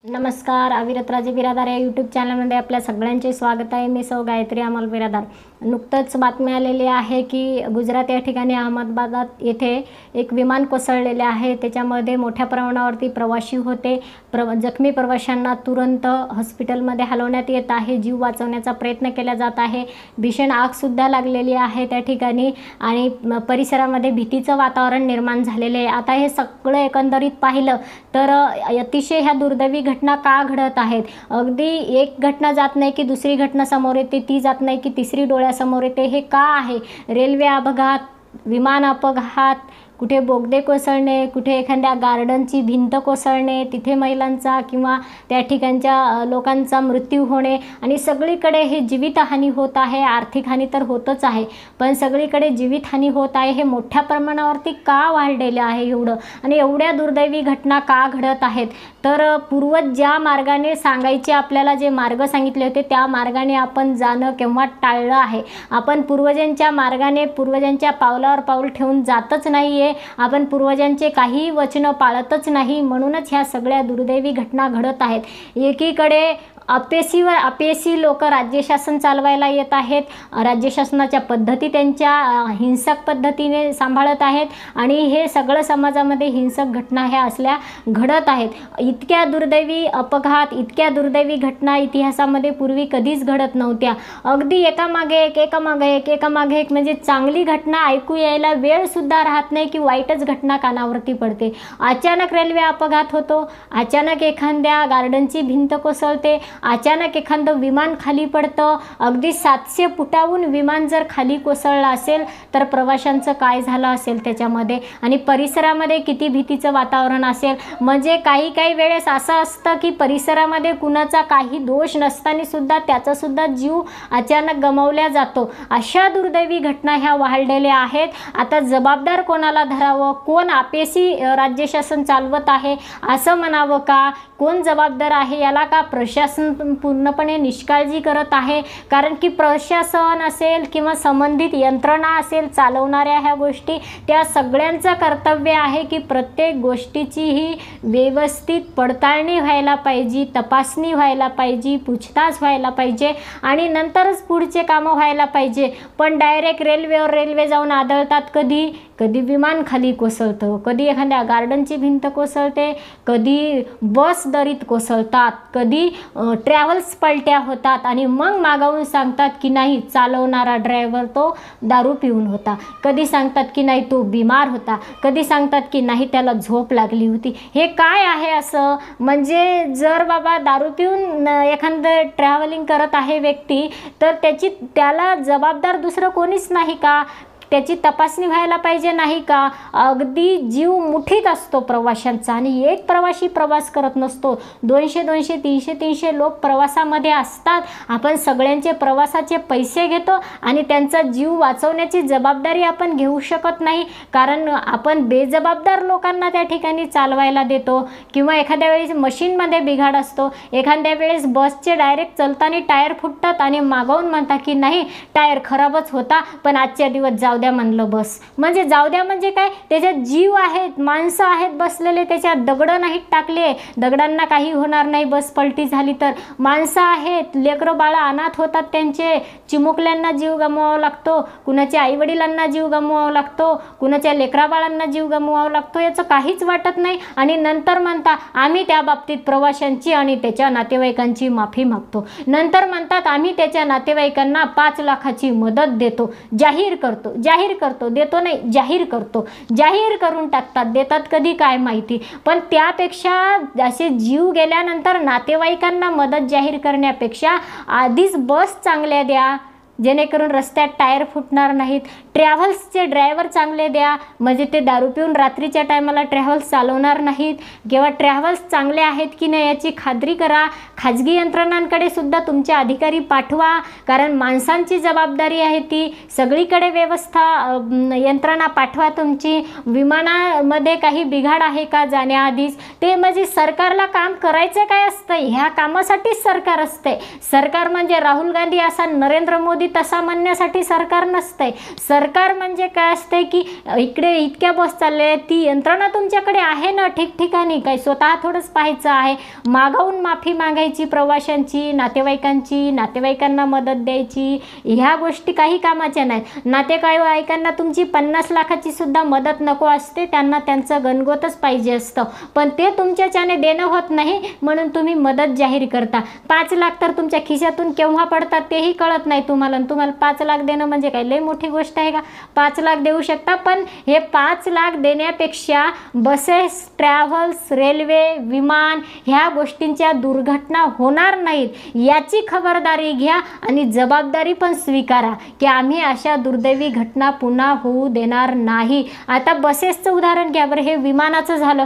नमस्कार, अविरत राजे बिरादार या यूट्यूब चॅनलमध्ये आपल्या सगळ्यांचे स्वागत आहे। मी सौ गायत्री अमल बिरादार। नुकतंच बातमी आलेली आहे की गुजरात या ठिकाणी अहमदाबाद येथे एक विमान कोसळलेले आहे। त्याच्यामध्ये मोठ्या प्रमाणावरती प्रवासी होते। जखमी प्रवाशांना तुरंत हॉस्पिटलमध्ये हलवण्यात येत आहे। जीव वाचवण्याचा प्रयत्न केला जात आहे। भीषण आगसुद्धा लागलेली आहे त्या ठिकाणी आणि परिसरामध्ये भीतीचं वातावरण निर्माण झालेले आहे। आता हे सगळं एकंदरीत पाहिलं तर अतिशय ह्या दुर्दैवी घटना का घडत आहेत। अगदी एक घटना जात नाही की दुसरी घटना समोर येते, ती जात नाही की तिसरी डोळ्यासमोर येते। हे का आहे? रेल्वे अपघात, विमान अपघात, कुठे बोगदे कोसळणे, कुठे एखाद्या गार्डनची भिंत कोसळणे, तिथे महिलांचा किंवा त्या ठिकाणच्या लोकांचा मृत्यू होणे आणि सगळीकडे हे जीवितहानी होत आहे। आर्थिक हानी तर होतच आहे, पण सगळीकडे जीवितहानी होत आहे। हे मोठ्या प्रमाणावरती का वाढलेले आहे एवढं आणि एवढ्या दुर्दैवी घटना का घडत आहेत? तर पूर्वज ज्या मार्गाने सांगायचे, आपल्याला जे मार्ग सांगितले होते त्या मार्गाने आपण जाणं केव्हा टाळलं आहे। आपण पूर्वजांच्या मार्गाने, पूर्वजांच्या पावलावर पाऊल ठेवून जातच नाही आहे। आपण पूर्वजांचे काही वचन पाळतच नाही, म्हणूनच ह्या सगळ्या दुर्दैवी घटना घडत आहेत। एकीकडे अपयशी लोक राज्य शासन चालवायला येत आहेत। राज्य शासनाच्या पद्धती त्यांच्या हिंसक पद्धतीने सांभाळत आहेत आणि हे सगळं समाजामध्ये हिंसक घटना ह्या असल्या घडत आहेत। इतक्या दुर्दैवी अपघात, इतक्या दुर्दैवी घटना इतिहासामध्ये पूर्वी कधीच घडत नव्हत्या। अगदी एकामागे एक म्हणजे चांगली घटना ऐकू यायला वेळ सुद्धा राहत नाही की वाईटच घटना कानावरती पडते। अचानक रेल्वे अपघात होतो, अचानक एखाद्या गार्डनची भिंत कोसळते, अचानक एखादं विमान खाली पडतं। अगदी 700 फुटाहून विमान जर खाली कोसळलं असेल तर प्रवाशांचं काय झालं असेल त्याच्यामध्ये आणि परिसरामध्ये किती भीतीचं वातावरण असेल। म्हणजे काही वेळेस असं असतं की परिसरामध्ये कुणाचा काही दोष नसताना सुद्धा त्याचा सुद्धा जीव अचानक गमावला जातो। अशा दुर्दैवी घटना ह्या वाढलेल्या आहेत। आता जबाबदार कोणाला धरावं? कोण अपयशी राज्य शासन चालवत आहे असं म्हणावं का? कोण जबाबदार आहे याला? का प्रशासन पूर्णपणे निष्काळजी करत आहे? कारण की प्रशासन असेल किंवा संबंधित यंत्रणा असेल चालवणाऱ्या ह्या गोष्टी, त्या सगळ्यांचं कर्तव्य आहे की प्रत्येक गोष्टीची ही व्यवस्थित पडताळणी व्हायला पाहिजे, तपासणी व्हायला पाहिजे, पूछताछ व्हायला पाहिजे आणि नंतरच पुढचे कामं व्हायला पाहिजे। पण डायरेक्ट रेल्वेवर रेल्वे जाऊन आदळतात। कधी विमान खाली कोसळतं, कधी एखाद्या गार्डनची भिंत कोसळते, कधी बस दरीत कोसळतात, कधी ट्रॅव्हल्स पलट्या होतात आणि मग मागावून सांगतात की नाही चालवणारा ड्रायव्हर तो दारू पिऊन होता, कधी सांगतात की नाही तो बिमार होता, कधी सांगतात की नाही त्याला झोप लागली होती। हे काय आहे असं? म्हणजे जर बाबा दारू पिऊन एखादं ट्रॅव्हलिंग करत आहे व्यक्ती तर त्याला जबाबदार दुसरं कोणीच नाही का? त्याची तपासणी व्हायला पाहिजे नाही का? अगदी जीव मुठीत असतो प्रवाशांचा आणि एक प्रवासी प्रवास करत नसतो, 200 300 लोक प्रवासामध्ये असतात। आपण सगळ्यांचे प्रवासाचे पैसे घेतो आणि त्यांचा जीव वाचवण्याची जबाबदारी आपण घेऊ शकत नाही, कारण आपण बेजबाबदार लोकांना त्या ठिकाणी चालवायला देतो किंवा एखाद्या वेळेस मशीनमध्ये बिघाड असतो, एखाद्या वेळेस बसचे डायरेक्ट चलताना टायर फुटतात आणि मागवून म्हणतात की नाही टायर खराबच होता पण आजच्या दिवस जाऊ द्या म्हणलं बस। म्हणजे जाऊ द्या म्हणजे काय? त्याच्यात जीव आहेत, माणसं आहेत बसलेले, त्याच्यात दगडं नाहीत टाकले, दगडांना काही होणार नाही बस पलटी झाली तर। माणसं आहेत, लेकरं बाळं अनाथ होतात, त्यांचे चिमुकल्यांना जीव गमवावा लागतो, कुणाच्या आईवडिलांना जीव गमवावा लागतो, कुणाच्या लेकराबाळांना जीव गमवावा लागतो, याचं काहीच वाटत नाही आणि नंतर म्हणता आम्ही त्या बाबतीत प्रवाशांची आणि त्याच्या नातेवाईकांची माफी मागतो। नंतर म्हणतात आम्ही त्याच्या नातेवाईकांना 5 लाखाची मदत देतो, जाहीर करतो, देतो नाही जाहीर करतो, जाहीर करून टाकतात। देतात कधी काय माहिती, पण त्यापेक्षा असे जीव गेल्यानंतर नातेवाईकांना मदत जाहीर करण्यापेक्षा आधीच बस चांगल्या द्या जेणेकरून रस्त्यात टायर फुटणार नाहीत, ट्रॅव्हल्सचे ड्रायव्हर चांगले द्या म्हणजे ते दारू पिऊन रात्रीच्या टायमाला ट्रॅव्हल्स चालवणार नाहीत, किंवा ट्रॅव्हल्स चांगले आहेत की नाही याची खात्री करा। खाजगी यंत्रणांकडे सुद्धा तुमचे अधिकारी पाठवा, कारण माणसांची जबाबदारी आहे ती। सगळीकडे व्यवस्था यंत्रणा पाठवा तुमची। विमानामध्ये काही बिघाड आहे का जाण्याआधीच ते, म्हणजे सरकारला काम करायचं काय असतं? ह्या कामासाठीच सरकार असते। सरकार म्हणजे राहुल गांधी असा, नरेंद्र मोदी तसा म्हणण्यासाठी सरकार नसतंय. सरकार म्हणजे काय असतंय की इकडे इतक्या बस चालल्या, ती यंत्रणा तुमच्याकडे आहे ना ठिकठिकाणी, काही स्वतः थोडंच पाहायचं आहे. मागाहून माफी मागायची प्रवाशांची, नातेवाईकांना मदत द्यायची, ह्या गोष्टी काही कामाच्या नाहीत. नातेवाईकांना तुमची 50 लाखाची सुद्धा मदत नको असते, त्यांना त्यांचं गणगोतच पाहिजे असतं, पण ते तुमच्याच्याने देणं होत नाही म्हणून तुम्ही मदत जाहीर करता. 5 लाख तर तुमच्या खिशातून केव्हा पडतात तेही कळत नाही तुम्हाला. तुम्हाला 5 लाख देणं म्हणजे काय लई मोठी गोष्ट आहे का? 5 लाख देऊ शकता, पण हे 5 लाख देण्यापेक्षा बसेस, ट्रॅव्हल्स, रेल्वे, विमान ह्या गोष्टींच्या दुर्घटना होणार नाहीत याची खबरदारी घ्या आणि जबाबदारी पण स्वीकारा की आम्ही अशा दुर्दैवी घटना पुन्हा होऊ देणार नाही. आता बसेसचं उदाहरण घ्या बरं, हे विमानाचं झालं,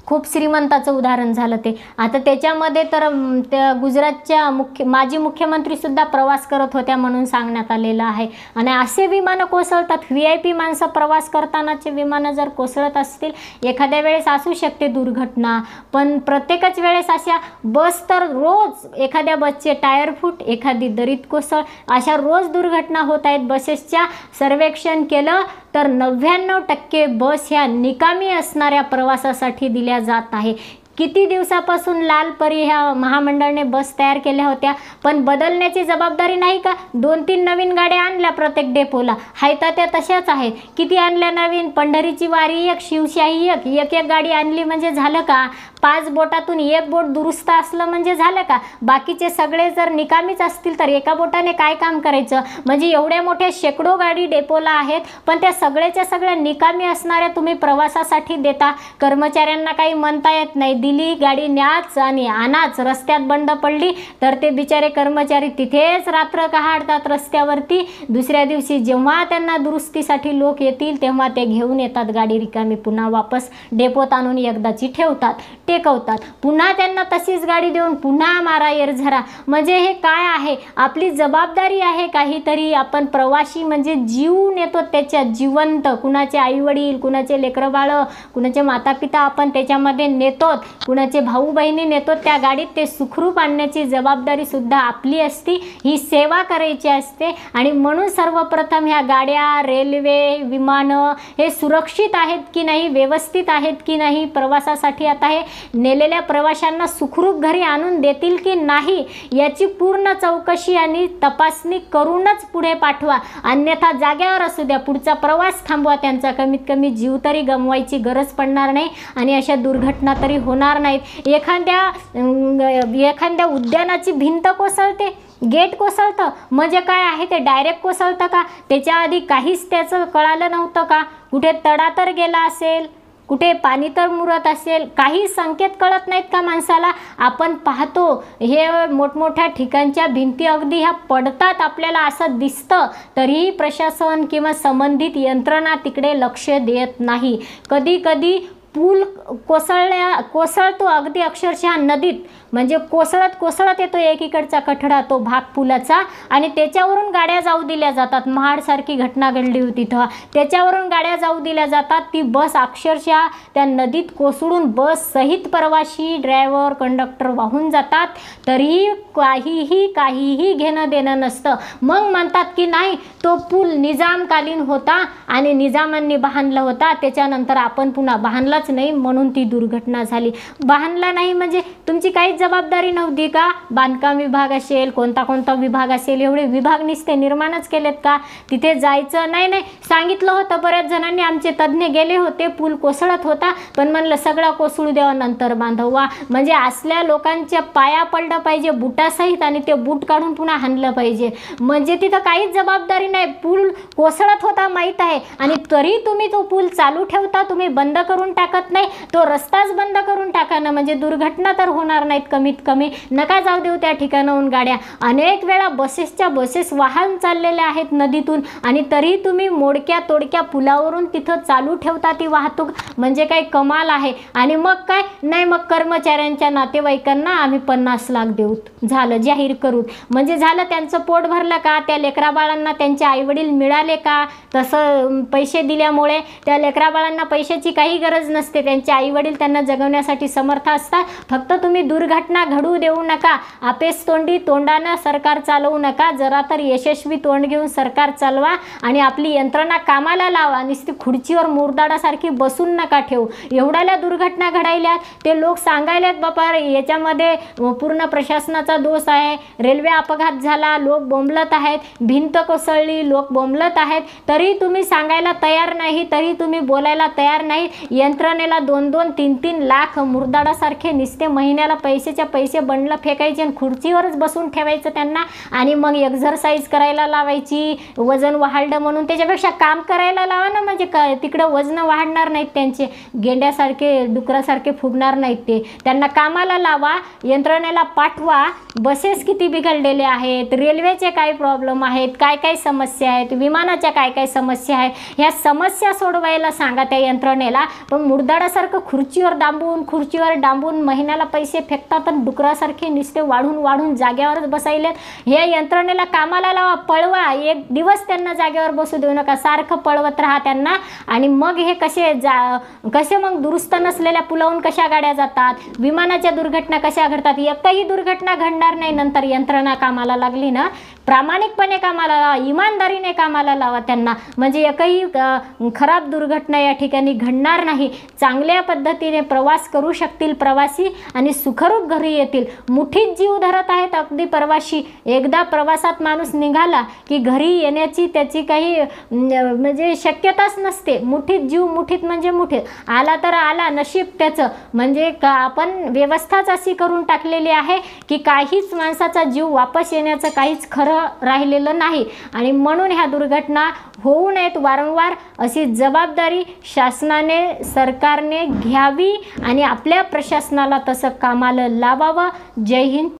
खूप श्रीमंताचं उदाहरण झालं ते. आता त्याच्यामध्ये तर त्या गुजरातच्या माजी मुख्यमंत्रीसुद्धा प्रवास करत होत्या म्हणून सांगण्यात आलेलं आहे. आणि असे विमानं कोसळतात, VIP माणसं प्रवास करतानाचे विमानं जर कोसळत असतील, एखाद्या वेळेस असू शकते दुर्घटना, पण प्रत्येकच वेळेस अशा बस तर रोज एखाद्या बसचे टायर फूट, एखादी दरीत कोसळ, अशा रोज दुर्घटना होत आहेत. बसेसच्या सर्वेक्षण केलं तर 99% बस ह्या निकामी असणाऱ्या प्रवासासाठी दिल्या जात आहे. किती दिवसापासून लाल परी ह्या महामंडळाने बस तयार केल्या होत्या, पण बदलण्याची जबाबदारी नाही का? 2-3 नवीन गाड्या आणल्या प्रत्येक डेपोला, हायता त्या तशाच आहेत. किती आणल्या नवीन? पंढरीची वारी एक, शिवशाही एक गाडी आणली म्हणजे झालं का? 5 बोटातून 1 बोट दुरुस्त असलं म्हणजे झालं का? बाकीचे सगळे जर निकामीच असतील तर एका बोटाने काय काम करायचं? म्हणजे एवढ्या मोठ्या शेकडो गाडी डेपोला आहेत, पण त्या सगळ्याच्या सगळ्या निकामी असणाऱ्या तुम्ही प्रवासासाठी देता. कर्मचाऱ्यांना काही म्हणता येत नाही, दिली गाडी न्याच आणि आणाच, रस्त्यात बंद पडली तर ते बिचारे कर्मचारी तिथेच रात्र काढतात रस्त्यावरती. दुसऱ्या दिवशी जेव्हा त्यांना दुरुस्तीसाठी लोक येतील तेव्हा ते घेऊन येतात गाडी रिकामी, पुन्हा वापस डेपोत आणून एकदाची ठेवतात, टेकवतात, पुन्हा त्यांना तशीच गाडी देऊन पुन्हा मारा येरझरा. म्हणजे हे काय आहे? आपली जबाबदारी आहे काहीतरी. आपण प्रवासी म्हणजे जीव नेतो त्याच्यात, जिवंत, कुणाचे आईवडील, कुणाचे लेकरं बाळं, कुणाचे मातापिता आपण त्याच्यामध्ये नेतो, कुणाचे भाऊ बहिणी नेतो त्या गाडीत, ते सुखरूप आणण्याची जबाबदारी सुद्धा आपली असते. ही सेवा करायची असते आणि म्हणून सर्वप्रथम ह्या गाड्या, रेल्वे, विमानं हे सुरक्षित आहेत की नाही, व्यवस्थित आहेत की नाही, प्रवासासाठी आता हे नेलेल्या प्रवाशांना सुखरूप घरी आणून देतील की नाही याची पूर्ण चौकशी आणि तपासणी करूनच पुढे पाठवा. अन्यथा जाग्यावर असू द्या, पुढचा प्रवास थांबवा त्यांचा, कमीत कमी जीव तरी गमवायची गरज पडणार नाही आणि अशा दुर्घटना तरी होणार नाहीत. एखाद्या उद्यानाची भिंत कोसळते, गेट कोसळतं म्हणजे काय आहे ते डायरेक्ट कोसळतं का? त्याच्या आधी काहीच त्याचं कळालं नव्हतं का? कुठे तडा तर गेला असेल, कुठे पाणी तर मुरत असेल, काही संकेत कळत नाहीत का माणसाला? आपण पाहतो हे मोठमोठ्या ठिकाणच्या भिंती अगदी ह्या पडतात, आपल्याला असं दिसतं, तरीही प्रशासन किंवा संबंधित यंत्रणा तिकडे लक्ष देत नाही. कधी कधी पूल कोसळतो अगदी अक्षरशः नदीत, म्हणजे कोसळत येतो एकीकडचा कठडा, तो भाग पुलाचा, आणि त्याच्यावरून गाड्या जाऊ दिल्या जातात. महाडसारखी घटना घडली होती तेव्हा त्याच्यावरून गाड्या जाऊ दिल्या जातात. ती बस अक्षरशः त्या नदीत कोसळून बस सहित प्रवासी, ड्रायव्हर, कंडक्टर वाहून जातात, तरीही काहीही घेणं देणं नसतं. मग म्हणतात की नाही, तो पूल निजामकालीन होता आणि निजामांनी बांधला होता, त्याच्यानंतर आपण पुन्हा बांधलाच नाही म्हणून ती दुर्घटना झाली. बांधला नाही म्हणजे तुमची काहीच जबाबदारी नव्हती का? बांधकाम विभाग असेल, कोणता विभाग असेल, एवढे विभाग नुसते निर्माणच केलेत का? तिथे जायचं नाही. सांगितलं होतं बऱ्याच जणांनी, आमचे तज्ज्ञ गेले होते, पूल कोसळत होता, पण म्हणलं सगळा कोसळू द्यावा नंतर बांधवा. म्हणजे असल्या लोकांच्या पाया पडलं पाहिजे बुटासहित आणि ते बूट काढून पुन्हा हाणलं पाहिजे. म्हणजे तिथं काहीच जबाबदारी नाही. पूल कोसळत होता माहीत आहे आणि तरी तुम्ही तो पूल चालू ठेवता, तुम्ही बंद करून टाकत नाही, तो रस्ताच बंद करून टाका ना, म्हणजे दुर्घटना तर होणार नाहीत कमीत कमी. नका जाऊ देऊ त्या ठिकाणाहून गाड्या. अनेक वेळा बसेस वाहन चाललेल्या आहेत नदीतून आणि तरी तुम्ही मोडक्या तोडक्या पुलावरून तिथं चालू ठेवता ती वाहतूक, म्हणजे काही कमाल आहे. आणि मग काय नाही, मग कर्मचाऱ्यांच्या नातेवाईकांना आम्ही 50 लाख देऊ, झालं जाहीर करू, म्हणजे झालं, त्यांचं पोट भरलं का? त्या लेकराबाळांना त्यांचे आईवडील मिळाले का? तसं पैसे दिल्यामुळे त्या लेकराबाळांना पैशाची काही गरज नसते. नसते, त्यांचे आईवडील त्यांना जगवण्यासाठी समर्थ असतात. फक्त तुम्ही दुर्घटना घडू देऊ नका, आपेस्तोंडी तोंडानं सरकार चालवू नका, जरा तर यशस्वी तोंड घेऊन सरकार चालवा आणि आपली यंत्रणा कामाला लावा. नुसती खुर्चीवर मुरदाडासारखी बसून नका ठेवू. एवढ्याल्या दुर्घटना घडायल्यात, ते लोक सांगायल्यात बापा याच्यामध्ये पूर्ण प्रशासनाचा दोष आहे, रेल्वे अपघात झाला, लोक बोंबलत आहेत, भिंत कोसळली, लोक बोंबलत आहेत, तरी तुम्ही सांगायला तयार नाही, तरी तुम्ही बोलायला तयार नाही. यंत्रणेला 2-2, 3-3 लाख मुरदाडासारखे नुसते महिन्याला पैसेच्या पैसे बंडलं फेकायचे आणि खुर्चीवरच बसून ठेवायचं त्यांना आणि मग एक्झरसाइज करायला लावायची, वजन वाढलं म्हणून. त्याच्यापेक्षा काम करायला लावा ना, म्हणजे तिकडं वजन वाढणार नाहीत त्यांचे, गेंड्यासारखे डुकरासारखे फुगणार नाहीत ते. त्यांना कामाला लावा, यंत्रणेला पाठवा. बसेस किती बिघडलेले आहेत, रेल्वेचे काय प्रॉब्लेम आहेत, काय काय समस्या आहेत, विमानाच्या काय काय समस्या आहेत, ह्या समस्या सोडवायला सांगा त्या यंत्रणेला. पण मुरदाडासारखं खुर्चीवर डांबून महिन्याला पैसे फेकतात आणि डुकरासारखे नुसते वाढून जाग्यावरच बसायलेत. हे यंत्रणेला कामाला लावा, पळवा. एक दिवस त्यांना जागेवर बसू देऊ नका, सारखं पळवत राहा त्यांना. आणि मग हे कसे मग दुरुस्त नसलेल्या पुलावून कशा गाड्या जातात, विमानाच्या दुर्घटना कशा घडतात, एकही दुर्घटना घडणार नाही. नंतर यंत्रणा कामाला लागली ना, प्रामाणिकपणे कामाला लावा, इमानदारीने कामाला लावा त्यांना, म्हणजे एकही खराब दुर्घटना या ठिकाणी घडणार नाही. चांगल्या पद्धतीने प्रवास करू शकतील प्रवासी आणि सुखरूप घरी येतील. मुठीत जीव धरत आहेत अगदी प्रवासी. एकदा प्रवासात माणूस निघाला की घरी येण्याची त्याची काही म्हणजे शक्यताच नसते. मुठीत जीव, मुठीत म्हणजे मुठीत आला तर आला, नशीब त्याचं. म्हणजे आपण व्यवस्थाच अशी करून टाकलेली आहे की काहीच माणसाचा जीव वापस येण्याचं काहीच खरं राहिलेलं नाही. आणि म्हणून ह्या दुर्घटना होऊ नयेत वारंवार, अशी जबाबदारी शासनाने, सरकारने घ्यावी आणि आपल्या प्रशासनाला तसं कामाला लावावं. जय हिंद.